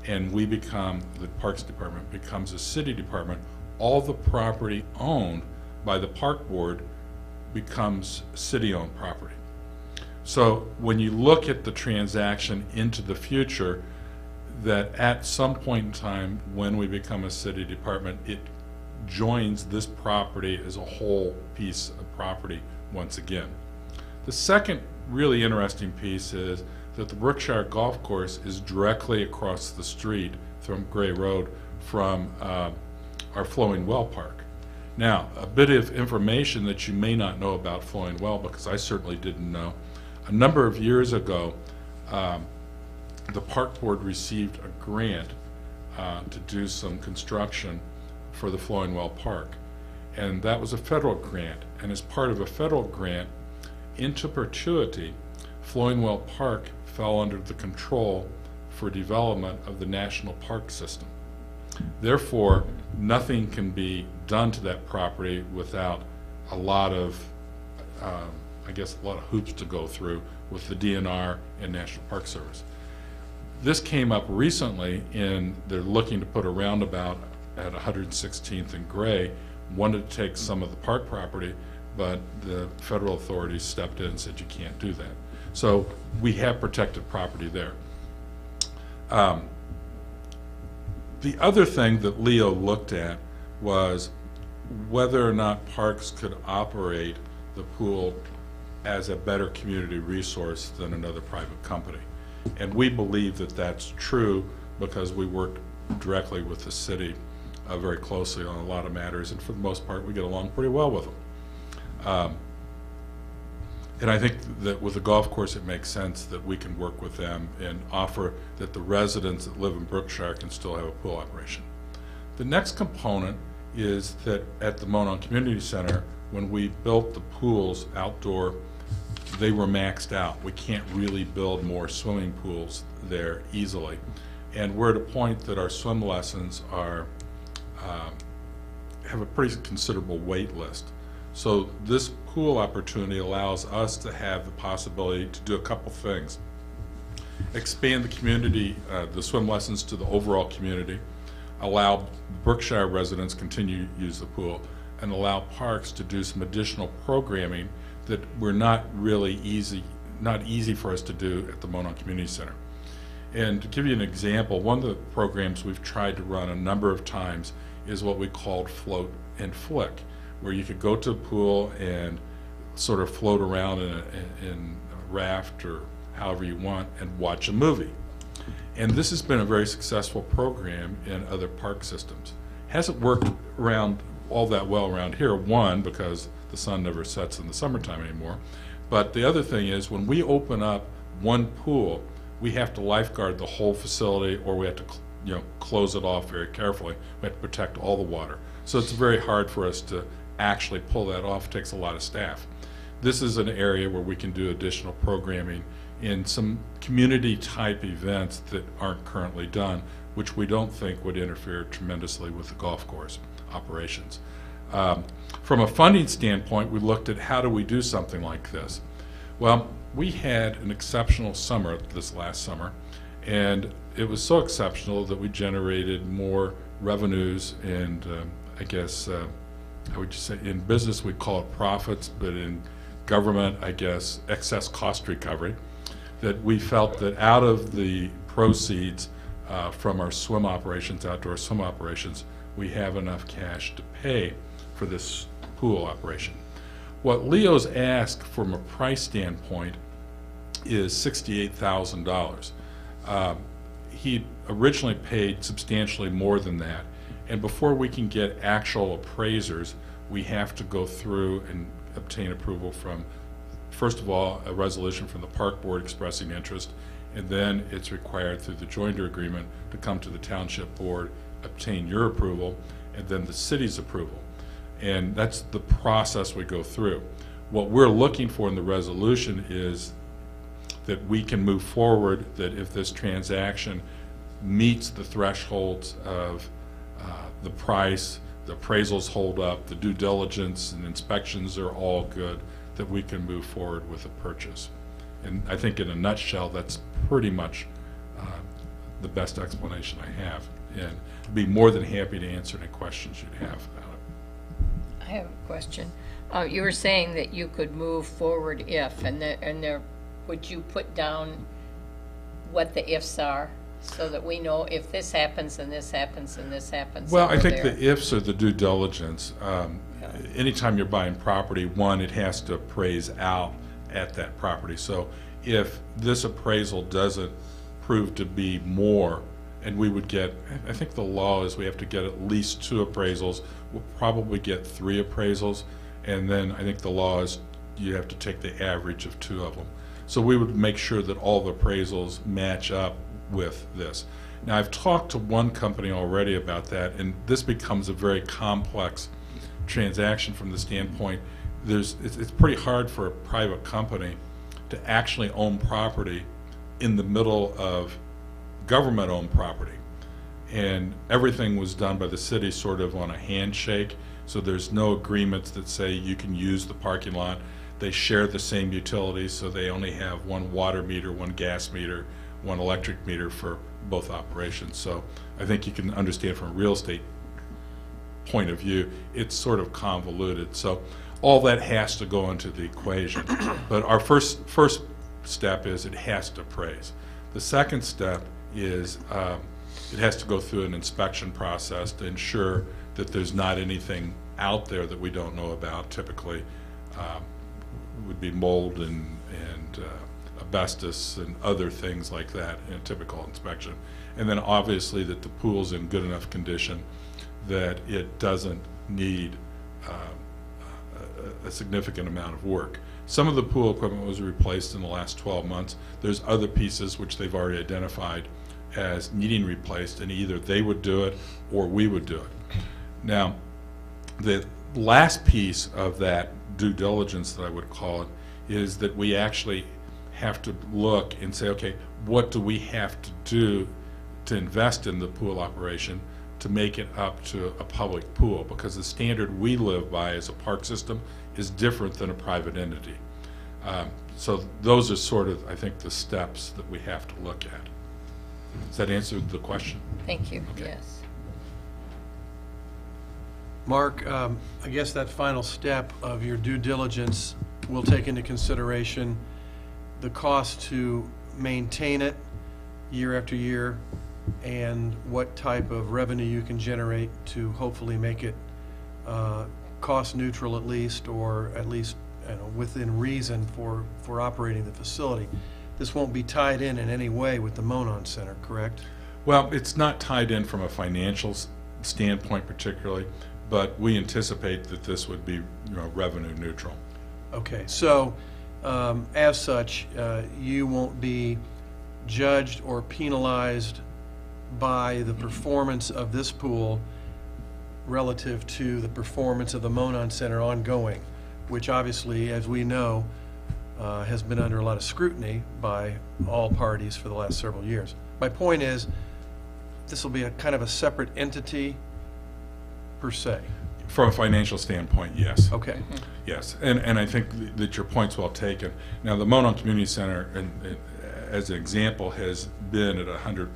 and we become, the Parks Department becomes a city department, all the property owned by the park board becomes city-owned property. So when you look at the transaction into the future, that at some point in time when we become a city department, it joins this property as a whole piece of property once again. The second really interesting piece is that the Brookshire Golf Course is directly across the street from Gray Road from our Flowing Well Park. Now, a bit of information that you may not know about Flowing Well, because I certainly didn't know. A number of years ago, the park board received a grant to do some construction for the Flowing Well Park. And that was a federal grant. And as part of a federal grant, into perpetuity, Flowing Well Park fell under the control for development of the National Park System. Therefore, nothing can be done to that property without a lot of, I guess, a lot of hoops to go through with the DNR and National Park Service. This came up recently in, they're looking to put a roundabout at 116th and Gray, wanted to take some of the park property, but the federal authorities stepped in and said you can't do that. So we have protected property there. The other thing that Leo looked at was whether or not parks could operate the pool as a better community resource than another private company. And we believe that that's true because we work directly with the city very closely on a lot of matters, and for the most part we get along pretty well with them. And I think that with the golf course it makes sense that we can work with them and offer that the residents that live in Brookshire can still have a pool operation. The next component is that at the Monon Community Center, when we built the pools outdoor, they were maxed out. We can't really build more swimming pools there easily. And we're at a point that our swim lessons are have a pretty considerable wait list. So this pool opportunity allows us to have the possibility to do a couple things. Expand the community, the swim lessons to the overall community, allow Brookshire residents continue to use the pool, and allow parks to do some additional programming that were not easy for us to do at the Monon Community Center. And to give you an example, one of the programs we've tried to run a number of times is what we called Float and Flick, where you could go to a pool and sort of float around in a raft or however you want and watch a movie. And this has been a very successful program in other park systems. Hasn't worked around all that well around here, one, because the sun never sets in the summertime anymore, but the other thing is when we open up one pool, we have to lifeguard the whole facility, or we have to close it off very carefully. We have to protect all the water. So it's very hard for us to actually pull that off. It takes a lot of staff. This is an area where we can do additional programming in some community type events that aren't currently done, which we don't think would interfere tremendously with the golf course operations. From a funding standpoint, we looked at how do we do something like this. Well, we had an exceptional summer this last summer, and it was so exceptional that we generated more revenues and I guess I would just say in business we call it profits, but in government I guess excess cost recovery, that we felt that out of the proceeds from our swim operations, outdoor swim operations, we have enough cash to pay for this pool operation. What Leo's asked from a price standpoint is $68,000. He originally paid substantially more than that, and before we can get actual appraisers, we have to go through and obtain approval from, first of all, a resolution from the park board expressing interest, and then it's required through the joinder agreement to come to the township board, obtain your approval, and then the city's approval. And that's the process we go through. What we're looking for in the resolution is that we can move forward, that if this transaction meets the thresholds of the price, the appraisals hold up, the due diligence and inspections are all good, that we can move forward with a purchase. And I think in a nutshell, that's pretty much the best explanation I have, and I'd be more than happy to answer any questions you'd have about it. I have a question. You were saying that you could move forward if, and there, would you put down what the ifs are so that we know if this happens and this happens and this happens? Well, and I we're think there? the ifs are the due diligence. Anytime you're buying property, one, it has to appraise out at that property. So if this appraisal doesn't prove to be more, and we would get, I think the law is we have to get at least 2 appraisals. We'll probably get 3 appraisals, and then I think the law is you have to take the average of 2 of them. So we would make sure that all the appraisals match up with this. Now, I've talked to one company already about that, and this becomes a very complex transaction from the standpoint it's pretty hard for a private company to actually own property in the middle of government-owned property. And everything was done by the city sort of on a handshake, so there's no agreements that say you can use the parking lot. They share the same utilities, so they only have 1 water meter, 1 gas meter, 1 electric meter for both operations. So I think you can understand from a real estate point of view, it's sort of convoluted. So all that has to go into the equation. But our first step is it has to appraise. The second step is it has to go through an inspection process to ensure that there's not anything out there that we don't know about. Typically would be mold and asbestos and other things like that in a typical inspection. And then obviously that the pool's in good enough condition that it doesn't need a significant amount of work. Some of the pool equipment was replaced in the last 12 months. There's other pieces which they've already identified as needing replaced, and either they would do it or we would do it. Now, the last piece of that due diligence that I would call it is that we actually have to look and say, okay, what do we have to do to invest in the pool operation to make it up to a public pool? Because the standard we live by as a park system is different than a private entity. So those are sort of, I think, the steps that we have to look at. Does that answer the question? Thank you, Okay. yes. Mark, I guess that final step of your due diligence will take into consideration the cost to maintain it year after year and what type of revenue you can generate to hopefully make it cost neutral at least, or at least within reason for operating the facility. This won't be tied in any way with the Monon Center, correct? Well, it's not tied in from a financial standpoint particularly, but we anticipate that this would be revenue neutral. Okay, so as such, you won't be judged or penalized by the performance of this pool relative to the performance of the Monon Center ongoing, which obviously, as we know, has been under a lot of scrutiny by all parties for the last several years. My point is, this will be a kind of a separate entity per se. From a financial standpoint, yes. Okay. Yes, and I think that your point's well taken. Now, the Monon Community Center, as an example, has been at 100%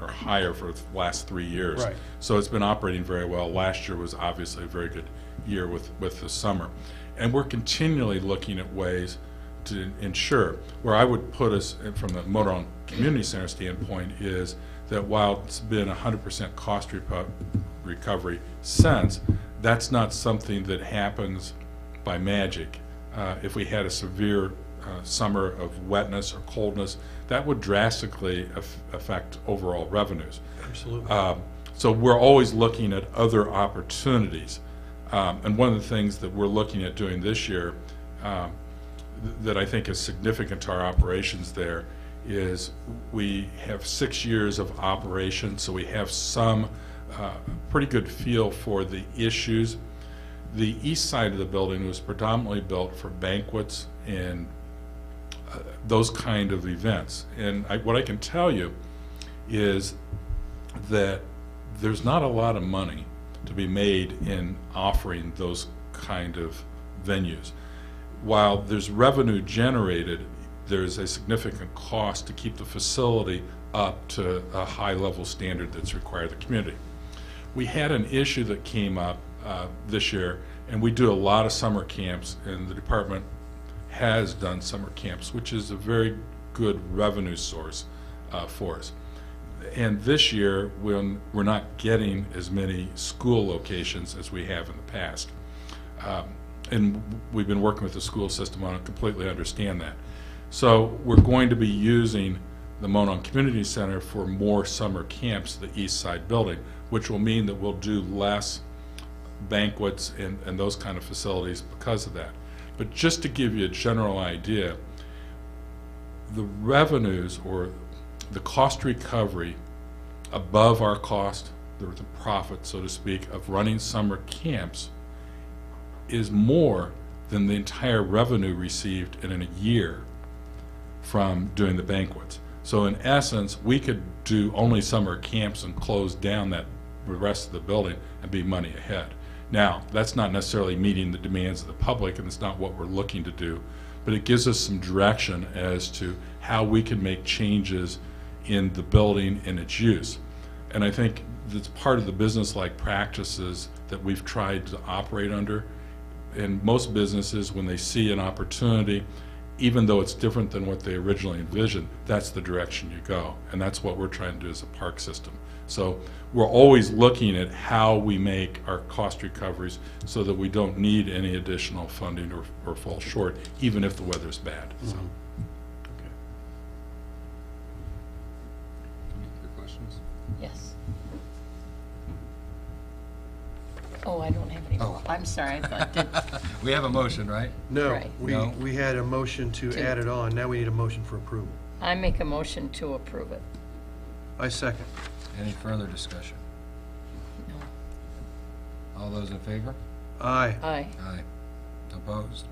or higher for the last 3 years. Right. So it's been operating very well. Last year was obviously a very good year with the summer. And we're continually looking at ways to ensure, where I would put us from the Monon Community Center standpoint is that while it's been 100% cost recovery since, that's not something that happens by magic. If we had a severe summer of wetness or coldness, that would drastically affect overall revenues. Absolutely. So we're always looking at other opportunities. And one of the things that we're looking at doing this year that I think is significant to our operations there is we have 6 years of operation, so we have some pretty good feel for the issues. The east side of the building was predominantly built for banquets and those kind of events. And what I can tell you is that there's not a lot of money to be made in offering those kind of venues. While there's revenue generated, there's a significant cost to keep the facility up to a high-level standard that's required of the community. We had an issue that came up this year, and we do a lot of summer camps, and the department has done summer camps, which is a very good revenue source for us. And this year, when we're not getting as many school locations as we have in the past, and we've been working with the school system on it, completely understand that. So we're going to be using the Monon Community Center for more summer camps, the east side building, which will mean that we'll do less banquets and those kind of facilities because of that. But just to give you a general idea, the revenues or the cost recovery above our cost, the profit, so to speak, of running summer camps is more than the entire revenue received in a year from doing the banquets. So in essence, we could do only summer camps and close down the rest of the building and be money ahead. Now, that's not necessarily meeting the demands of the public, and it's not what we're looking to do, but it gives us some direction as to how we can make changes in the building and its use. And I think that's part of the business-like practices that we've tried to operate under. And most businesses, when they see an opportunity, even though it's different than what they originally envisioned, that's the direction you go. And that's what we're trying to do as a park system. So we're always looking at how we make our cost recoveries so that we don't need any additional funding or fall short, even if the weather's bad. So. Okay. Any other questions? Yes. Oh, I don't have any more. I'm sorry, I thought that, We have a motion, right? No, Right. we we had a motion to To- add it on. Now we need a motion for approval. I make a motion to approve it. I second. Any further discussion? No. All those in favor? Aye. Aye. Aye. Opposed?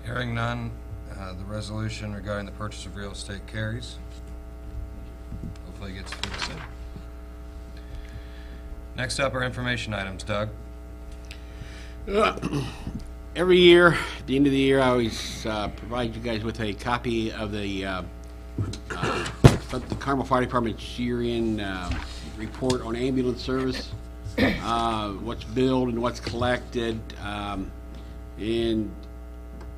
Hearing none, the resolution regarding the purchase of real estate carries. Hopefully it gets through soon. Next up are information items. Doug? Every year, at the end of the year, I always provide you guys with a copy of the Carmel Fire Department's year-end report on ambulance service, what's billed and what's collected. And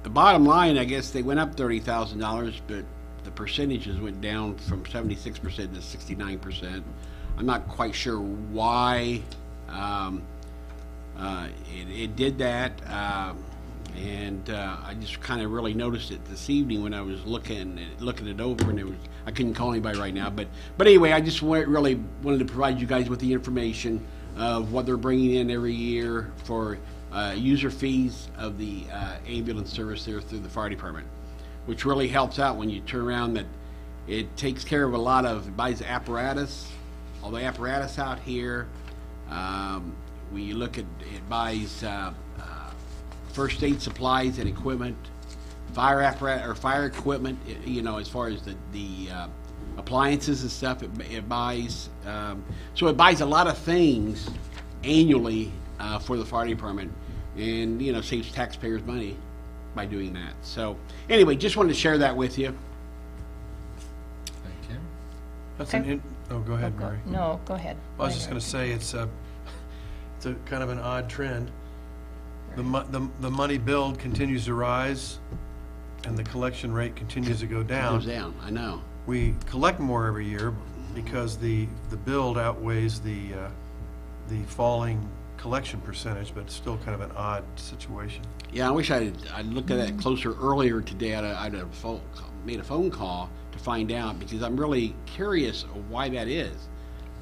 the bottom line, I guess they went up $30,000, but the percentages went down from 76% to 69%. I'm not quite sure why it did that, and I just kind of really noticed it this evening when I was looking it over, and I couldn't call anybody right now, but anyway, I just really wanted to provide you guys with the information of what they're bringing in every year for user fees of the ambulance service there through the fire department, which really helps out when you turn around that it takes care of it buys apparatus, all the apparatus out here. When you look at it, buys first aid supplies and equipment, fire apparatus or fire equipment. As far as the appliances and stuff, it buys. So it buys a lot of things annually for the fire department, and saves taxpayers money by doing that. So anyway, just wanted to share that with you. Thank you. That's Okay. oh, go ahead, Go- Mary. No, go ahead. I was just going to say it's a kind of an odd trend. The money billed continues to rise, and the collection rate continues to go It down. goes down. I know. We collect more every year because the build outweighs the falling collection percentage, but it's still kind of an odd situation. Yeah, I wish I'd looked at that closer earlier today. I'd have made a phone call to find out, because I'm really curious of why that is.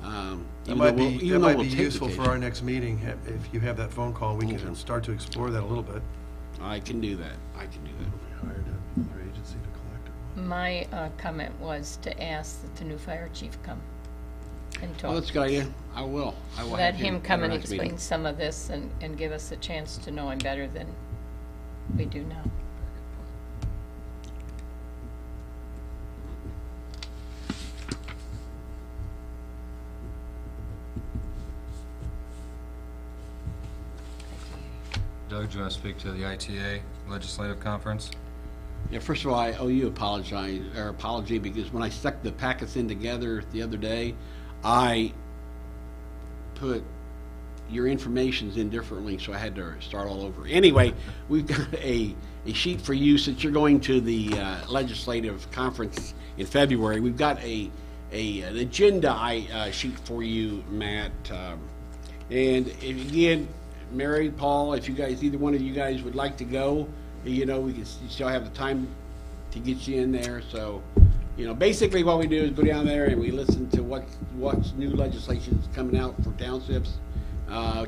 That might be useful for our next meeting. If you have that phone call, we can start to explore that a little bit. I can do that. Hired another agency to collect it. My comment was to ask that the new fire chief come and Well, talk. that's a good idea. I will. Let have him come at and our next meeting. explain some of this and give us a chance to know him better than we do now. Doug, do you want to speak to the ITA legislative conference? Yeah, first of all, I owe you apology because when I stuck the packets in together the other day, I put your information's in differently, so I had to start all over. Anyway, we've got a sheet for you since you're going to the legislative conference in February. We've got an agenda sheet for you, Matt. And again, Mary, Paul, if you guys, either one of you guys would like to go, we can still have the time to get you in there. So, basically what we do is go down there and we listen to what's new legislation is coming out for townships,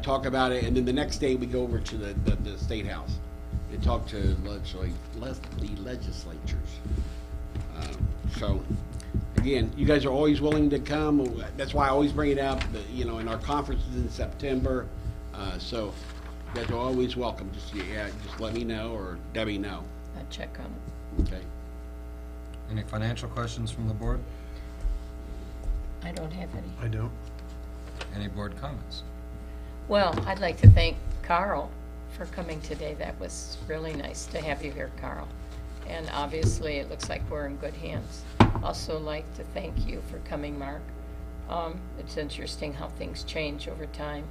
talk about it, and then the next day we go over to the State House and talk to the legislatures. So, again, you guys are always willing to come. That's why I always bring it up, in our conferences in September. So you guys are always welcome. Just let me know or Debbie know. I'll check on it. Okay. Any financial questions from the board? I don't have any. I don't. Any board comments? Well, I'd like to thank Carl for coming today. That was really nice to have you here, Carl. And obviously, it looks like we're in good hands. Also like to thank you for coming, Mark. It's interesting how things change over time.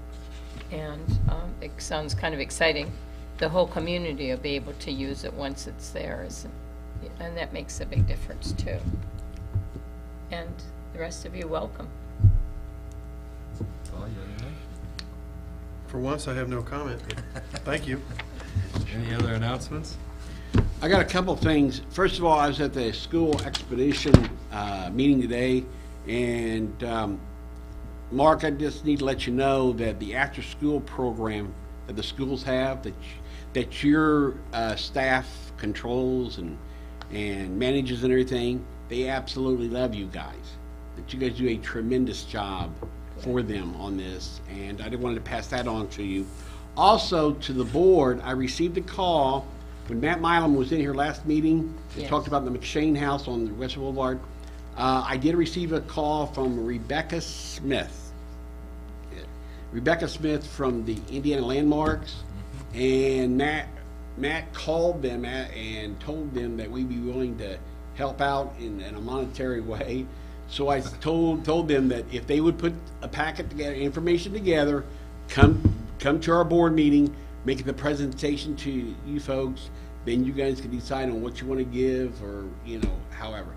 And it sounds kind of exciting. The whole community will be able to use it once it's there, and that makes a big difference too. And the rest of you, welcome. Paul, you have anything? For once, I have no comment. Thank you. Any other announcements? I got a couple things. First of all, I was at the school expedition meeting today, and Mark, I just need to let you know that the after-school program that the schools have, that your staff controls and manages and everything, they absolutely love you guys. That you guys do a tremendous job for them on this, and I wanted to pass that on to you. Also, to the board, I received a call when Matt Milam was in here last meeting. He Yes. talked about the McShane House on the West Boulevard. I did receive a call from Rebecca Smith. Rebecca Smith from the Indiana Landmarks, and Matt called them and told them that we'd be willing to help out in a monetary way. So I told them that if they would put a packet together, information together, come to our board meeting, make the presentation to you folks, then you guys can decide on what you want to give, or however.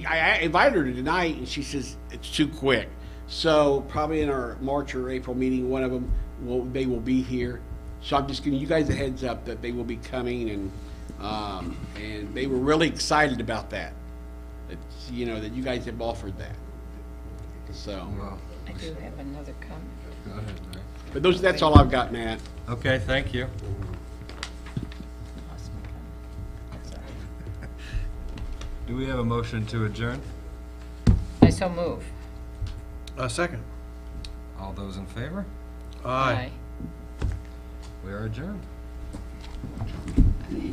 I invited her tonight, and she says it's too quick. So probably in our March or April meeting, one of them they will be here. So I'm just giving you guys a heads up that they will be coming, and they were really excited about that. That that you guys have offered that. So, Well, I do have another comment. go ahead, Mary. but that's all I've got, Matt. Okay, thank you. Lost my comment. That's all right. Do we have a motion to adjourn? I so move. Second. All those in favor? Aye. We are adjourned. Aye.